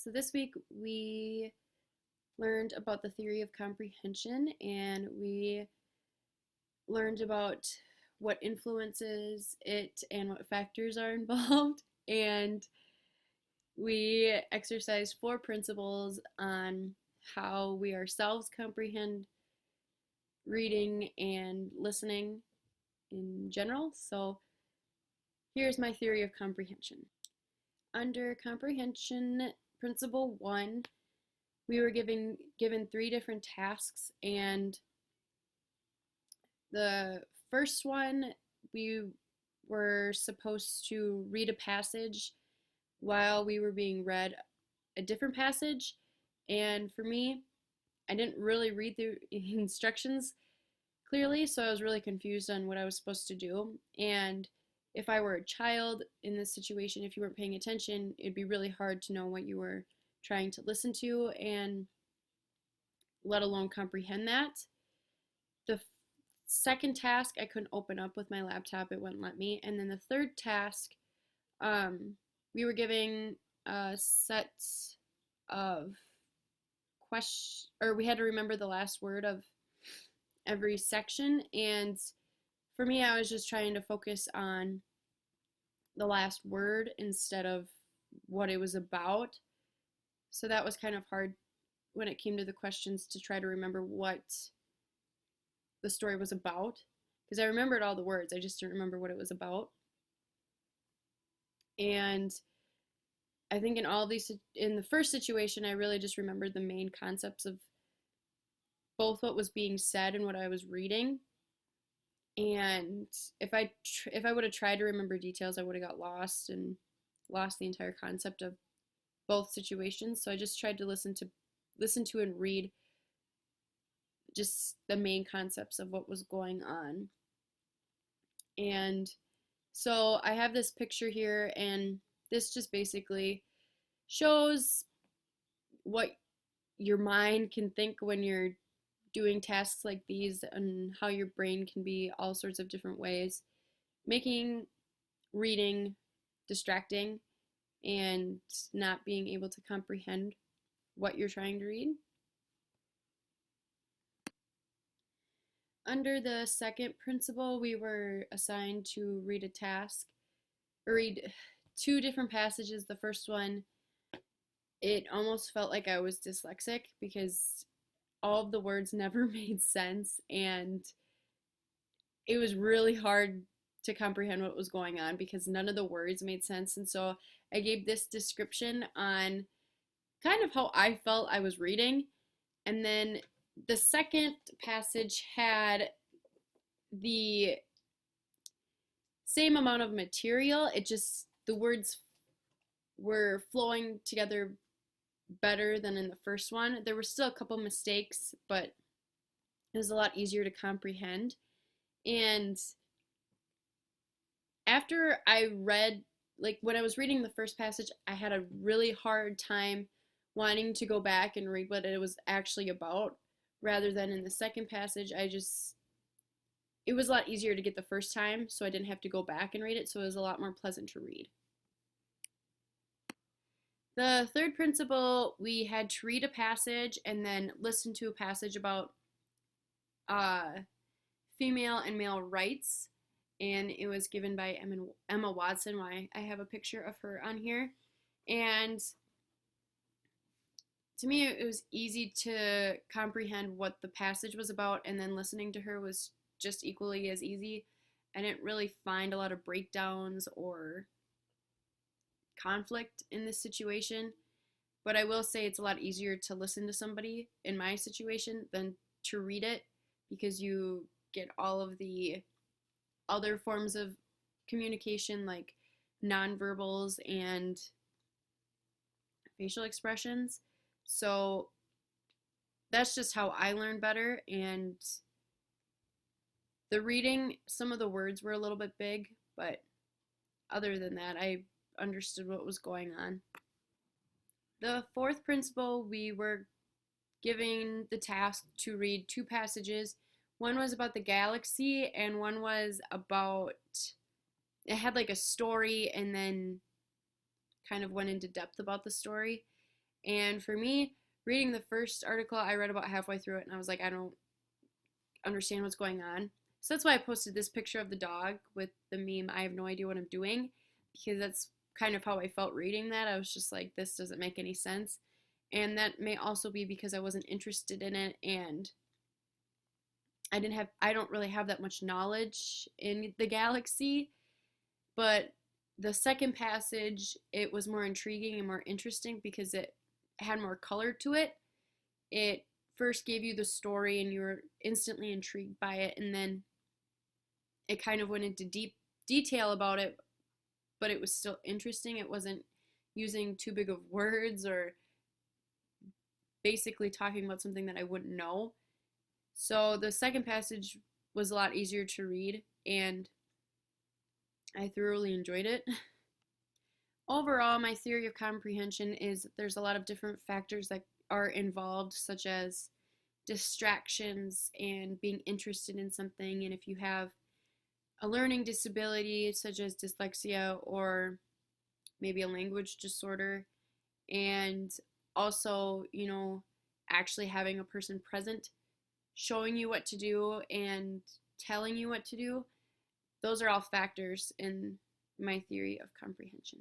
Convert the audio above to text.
So this week we learned about the theory of comprehension, and we learned about what influences it and what factors are involved. And we exercised 4 principles on how we ourselves comprehend reading and listening in general. So here's my theory of comprehension. Under comprehension principle 1, we were given 3 different tasks, and the first one, we were supposed to read a passage while we were being read a different passage. And for me, I didn't really read the instructions clearly, so I was really confused on what I was supposed to do. And if I were a child in this situation, if you weren't paying attention, it'd be really hard to know what you were trying to listen to, and let alone comprehend that. The second task I couldn't open up with my laptop, it wouldn't let me. And then the third task, we were giving a set of questions, or we had to remember the last word of every section. And for me, I was just trying to focus on the last word instead of what it was about. So that was kind of hard when it came to the questions to try to remember what the story was about, because I remembered all the words, I just didn't remember what it was about. And I think in all of these, in the first situation, I really just remembered the main concepts of both what was being said and what I was reading. And if I would have tried to remember details, I would have got lost and lost the entire concept of both situations. So I just tried to listen to and read just the main concepts of what was going on. And so I have this picture here, and this just basically shows what your mind can think when you're doing tasks like these, and how your brain can be all sorts of different ways, making reading distracting and not being able to comprehend what you're trying to read. Under the second principle, we were assigned to read a task, or read 2 different passages. The first one, it almost felt like I was dyslexic because all of the words never made sense, and it was really hard to comprehend what was going on because none of the words made sense. And so I gave this description on kind of how I felt I was reading. And then the second passage had the same amount of material, it just, the words were flowing together better than in the first one. There were still a couple mistakes, but it was a lot easier to comprehend. And after I read, like when I was reading the first passage, I had a really hard time wanting to go back and read what it was actually about, rather than in the second passage, it was a lot easier to get the first time, so I didn't have to go back and read it, so it was a lot more pleasant to read. The third principle, we had to read a passage and then listen to a passage about female and male rights, and it was given by Emma Watson. Why I have a picture of her on here. And to me, it was easy to comprehend what the passage was about, and then listening to her was just equally as easy. I didn't really find a lot of breakdowns or conflict in this situation, but I will say it's a lot easier to listen to somebody in my situation than to read it, because you get all of the other forms of communication like nonverbals and facial expressions. So that's just how I learn better. And the reading, some of the words were a little bit big, but other than that, I understood what was going on. The fourth principle, we were given the task to read 2 passages. One was about the galaxy, and one was about, it had like a story and then kind of went into depth about the story. And for me, reading the first article, I read about halfway through it and I was like, I don't understand what's going on. So that's why I posted this picture of the dog with the meme, I have no idea what I'm doing, because that's kind of how I felt reading that. I was just like, this doesn't make any sense. And that may also be because I wasn't interested in it, and I don't really have that much knowledge in the galaxy. But the second passage, it was more intriguing and more interesting because it had more color to it. It first gave you the story and you were instantly intrigued by it, and then it kind of went into deep detail about it, but it was still interesting. It wasn't using too big of words or basically talking about something that I wouldn't know. So the second passage was a lot easier to read, and I thoroughly enjoyed it. Overall, my theory of comprehension is that there's a lot of different factors that are involved, such as distractions and being interested in something. And if you have a learning disability, such as dyslexia or maybe a language disorder, and also, actually having a person present showing you what to do and telling you what to do, those are all factors in my theory of comprehension.